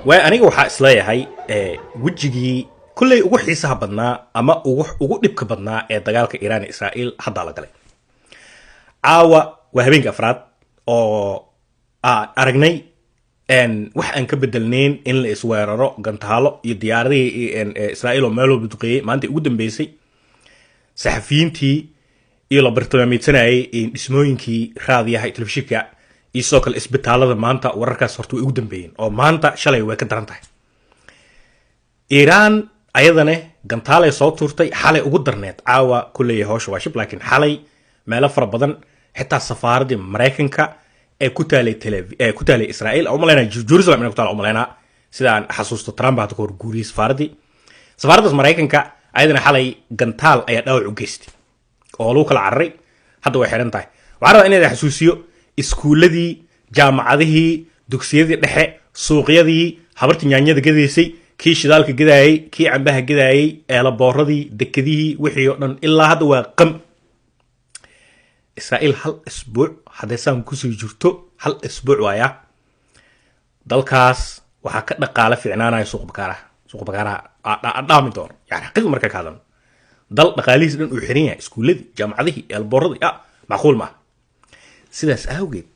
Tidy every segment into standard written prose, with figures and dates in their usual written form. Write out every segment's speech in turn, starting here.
وأنا waxaa isleeyahay wajigii kullay ugu xiisaha badnaa ama ugu dhibka badnaa ee dagaalka Iran iyo Israa'iil hadda la galay. Caawa waa habeenka afraad oo aragnay wax aan ka bedelnayn in la isweeraro gantaalo iyo diyaaradihii Israa'iil oo meel walba duqeeyay maanta ugu dambeysay saxafiyiintii iyo la bartilmaameedsanayay dhismooyinkii raadiyaha telefishinka iyo soo kale isbitaalada maanta wararkaas horta way ugu dambeeyeen oo maanta shalay way ka daran tahay. Iran ayadana gantaalay soo tuurtay xalay ugu darneed caawa kullay hawsha waa shib laakiin xalay meelo fara badan xitaa safaaradda Mareykanka ee ku taalay Israa'iil oo maleyna Jerusalem inay ku taalo maleyna sida aan xasuusto Trump hadda ka hor guuriyay safaaradda Mareykanka ayadana xalay gantaal ayaa dhaawac u geystay oo lagu kala cararay hadda way xiran tahay. Waxaan rabaa inaan xasuusiyo iskuuladii jaamacadihii dugsiyadii dhexe suuqyadii habartii yaanyada gadeysay kii shidaalka gadaayay kii cambaha gadaayay eelabooradii dekadihii wixii oo dhan ilaa hadda waa qam. Israa'iil hal isbuuc hadeesaan ku soo jirto hal isbuuc waaya dalkaas waxa ka dhaqaale fiicnaanaya suuq bakaaraha dhaami doon yani xaqiiq marka ka hadalno dal dhaqaalihiis dhan uu xiran yahay iskuuladii jaamacadihii eelabooradii macquul ma sidaas awgeed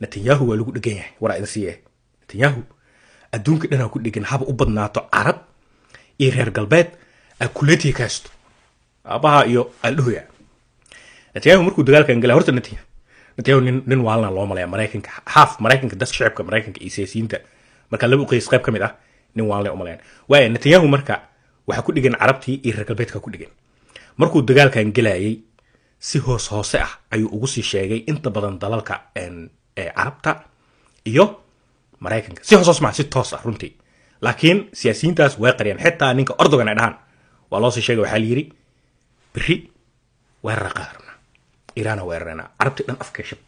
Netanyahu waa lagu dhagan yahay waraa idin siiyay Netanyahu adduunka dhan ku dhagan haba u badnaato Arab iyo reer galbeed akuleetii kaasto abaha iyo aldhoya Netanyahu markuu dagaalkan galay horta Netanyahu nin waalna loo malaya Mareykanka Mareykanka dadka shacabka Mareykanka iyo siyaasiyiinta marka laba qeys qayb kamid ah nin waalna u malayaan waay Netanyahu marka waxa ku dhagan Arabtii iyo reer galbeedka ku dhagan markuu dagaalkan galayay si hoose ah ayuu ugu sii sheegay inta badan dalalka Arabta iyo Mareykanka si hoos ma si toos ah runtii laakiin siyaasiyiintaas way qariyaan xitaa ninka Erdogan ay dhahan waa loo sii sheegay waxa la yiri biri weerar qaarna Iran weerarna Arabta dhan afka shib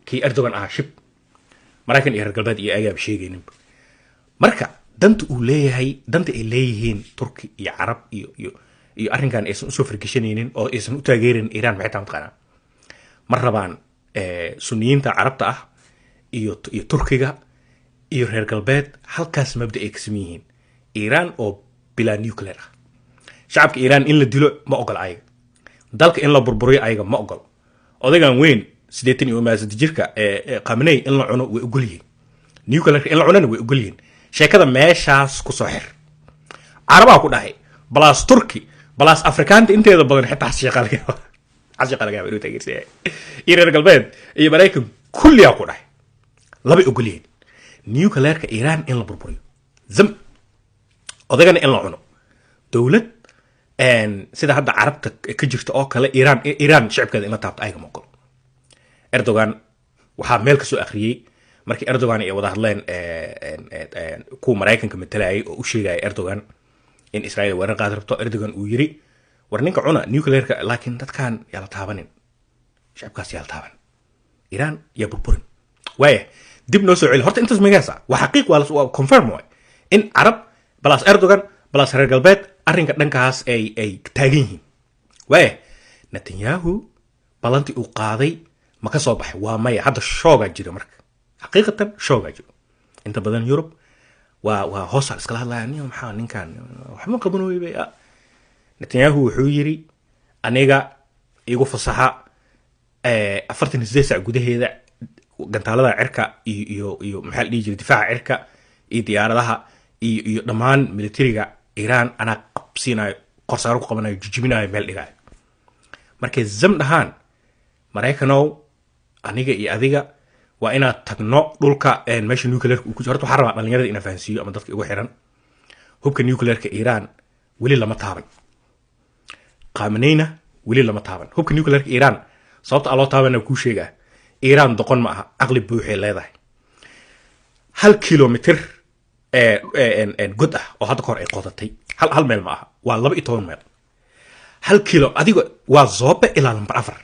ki Erdogan shib Mareykan iyo reer galbeed iyo ayaga sheegaynin marka danta uu leeyahay danta ay leeyihiin Turki iyo Arab iyo arrinkan aysan soo fargashanaynin oo aysan u taageerin Iran maxay tahay mar rabaan sunniyiinta Arabta iyo Turkiga iyo reer galbeed halkaas mabda ay ka sameeyeen Iran oo bila nuclear shacabka Iran in la dilo ma ogol ayaga dalka in la burburiyo ayaga ma ogol odagan weyn 80 iyo maasad jirka Khamenei in la cuno way ogolyihiin nuclear in la cunana way ogolyihiin sheekada meeshaas ku soo xir Arabaa ku dhahay balaas Turki balaas Afrikaanta inteeda badan xitaa xashaqalga inuu taageersay reer galbeed iyo Mareykan kulliya ku dhahay laba ogolyihiin nuclearka Iran in la burburiyo zam odagana in la cuno dawlad sida hadda Arabta ka jirto oo kale Iran shacabkeeda in la taabto ayaga ma ogol Erdogan waxa meel ka soo akhriyay markii Erdogan ay wada hadleen ku Mareykanka matalayay oo u sheegay Erdogan in Israa'iil weerar qaad rabto Erdogan uu yiri war ninka cuna nuclearka laakiin dadkan yaa la taabanin shacabkaas yaa la taaban Iran yaa burburin waaya dib noo soo celi horta intaas magaasa waa xaqiiq waa confirm way in Arab balaas Erdogan balaas reer galbeed arrinka dhankaas ay taagan yihiin waaya Netanyahu balanti uu qaaday ma ka soo baxay waa maya hadda shooga jira marka xaqiiqatan shooga jira inta badan Europe waa hoos iskala hadlayaan maxaa ninkan wax ma qabanooyay Netanyahu wuxuu yiri aniga igu fasaxa 48 saac gudaheeda gantaalada cirka iyo maxaa la dhigi jiray difaaca cirka iyo diyaaradaha iyo dhamaan militariga Iran ana qabsinayo qorsaaro ku qabanayo jijibinayo meel dhigaay markay zam dhahaan Mareykanow aniga iyo adiga waa inaad tagno dhulka meesha nuclearka uu ku jiro waxa rabaa dhalinyarada in fahansiyo ama dadka ugu xiran hubka nuclearka Iran wali lama taaban Khameneina wali lama taaban hubka nuclearka Iran sababta loo taabana ku sheega Iran doqon ma aha aqli buuxay leedahay 1 kilometer god oo hadda kor ay qodatay hal meel ma aha waa 12 meel 1 kilo adiga waa Zobe ilaa lambar 4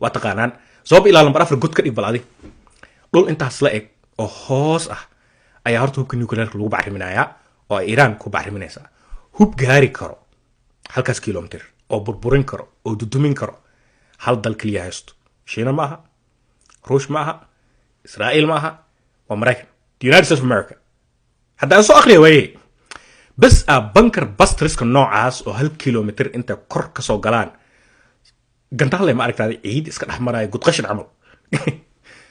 waa taqaanaan Zobe ilaa lambar 4 god ka dhig bal adiga dhul intaas la eg oo hoos ah ayaa horta hubka nuclearka lagu bacriminayaa oo Iran ku bacriminaysa hub gaari karo halkaas kilometer oo burburin karo oo dudumin karo hal dal kaliya haysto Shiina ma aha Ruush ma aha Israa'iil ma aha waa Mareykan the United States of America hadda soo akhriya waaye bas bunker busters noocaas oo 1 kilometer inta kor ka soo galaan gantaale ma aragtay ciid iska dhaxmaraya gudqashin camal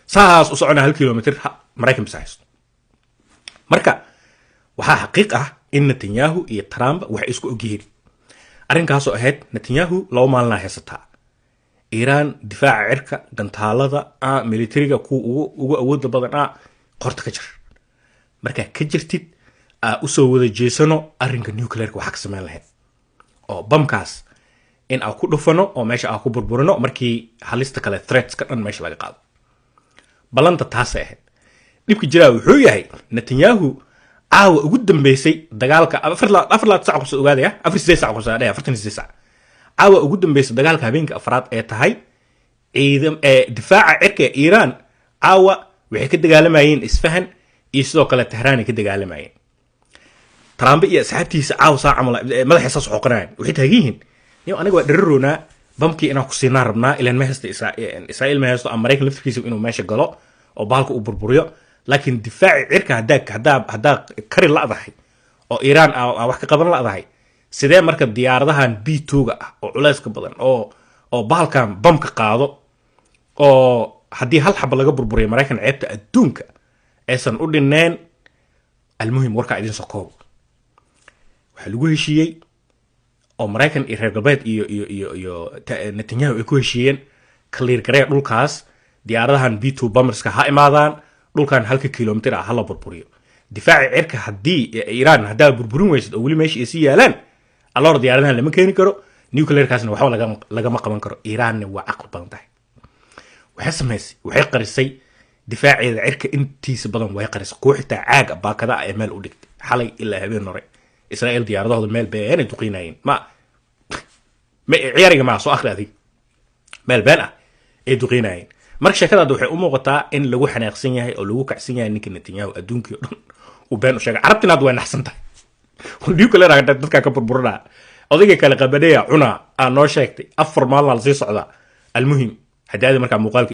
saas u socona 1 kilometer Mareykan bisaysto marka waxa xaqiiq ah in Netanyahu iyo Trump wax isku ogyihiin arrinkaas oo ahayd Netanyahu loo maalna haysataa Iran difaaca cirka gantaalada militariga ku ugu awood badan qorta ka jir marka ka jirtid u soo wada jeesano arrinka nuclear waxa ka sameyn lahayd oo bamkaas in aan ku dhufano oo meesha aan ku burburino markii halista kale threats ka dhan meesha laga qaado balanta taas ahayd dibka jira wuxuu yahay Netanyahu caawa ugu dambeysay dagaalka afar saac ku ogaadaya 4 saac ku saadaya 46 saac caawa ugu dambeysay dagaalka habeenka afraad ee tahay ciidan difaaca cirka Iran caawa waxay ka dagaalamayeen isfahan iyo sidoo kale Tehran ka dagaalamayeen Trump iyo asxaabtiisa caawa saac madaxiisa soo qoranayeen waxay taagiin iyo aniga waa dhirroona bamkii inaan ku siinaa rabnaa ilaan ma haysto Israa'iil ma haysto Mareykan laftigiisa inuu meesha galo oo baalka u burburiyo laakiin difaaci cirka hadda kari laadahay oo Iran wax ka qaban laadahay sidee marka diyaaradahan B2ga oo culayska badan oo baalkan bamka qaado oo haddii hal xab laga burburiyo Mareykan ceebta adduunka aysan u dhineen almuhim warka idin soo koob waxa lagu heshiiyay oo Mareykan iyo reer galbeed iyo Netanyahu ay ku heshiiyeen clear gareey dhulkaas diyaaradahan B2 bomberska ha imaadaan dhulkan 1 kilometer la burburiyo difaaci cirka haddii Iran hadda burburin weysid oo wali meesha ay si yaalaan alors diyaaradahan lama keeni karo nuclear kaasna waxa laga ma qaban karo Iran waa aqal badan tahay waxay qarisay difaaceeda cirka intiisa badan way qarisay kooxta caag baakada ay meel u dhigtay xalay ilaa habeen hore Israa'iil diyaaradooda meel been ay duqeynayeen ma ciyaariga ma soo akhriday meel been ay duqeynayeen marka sheekadaadu waxay u muuqataa in lagu xanaaqsan yahay oo lagu kacsan yahay ninka Netanyahu adduunka oo dhan uu been u sheegay carabtina way naxsan tahay nuclear dadka ka burburana odayga kale qabadeeya cuna noo sheegtay 4 maalin la sii socda almuhim hadaadi marka muuqaalka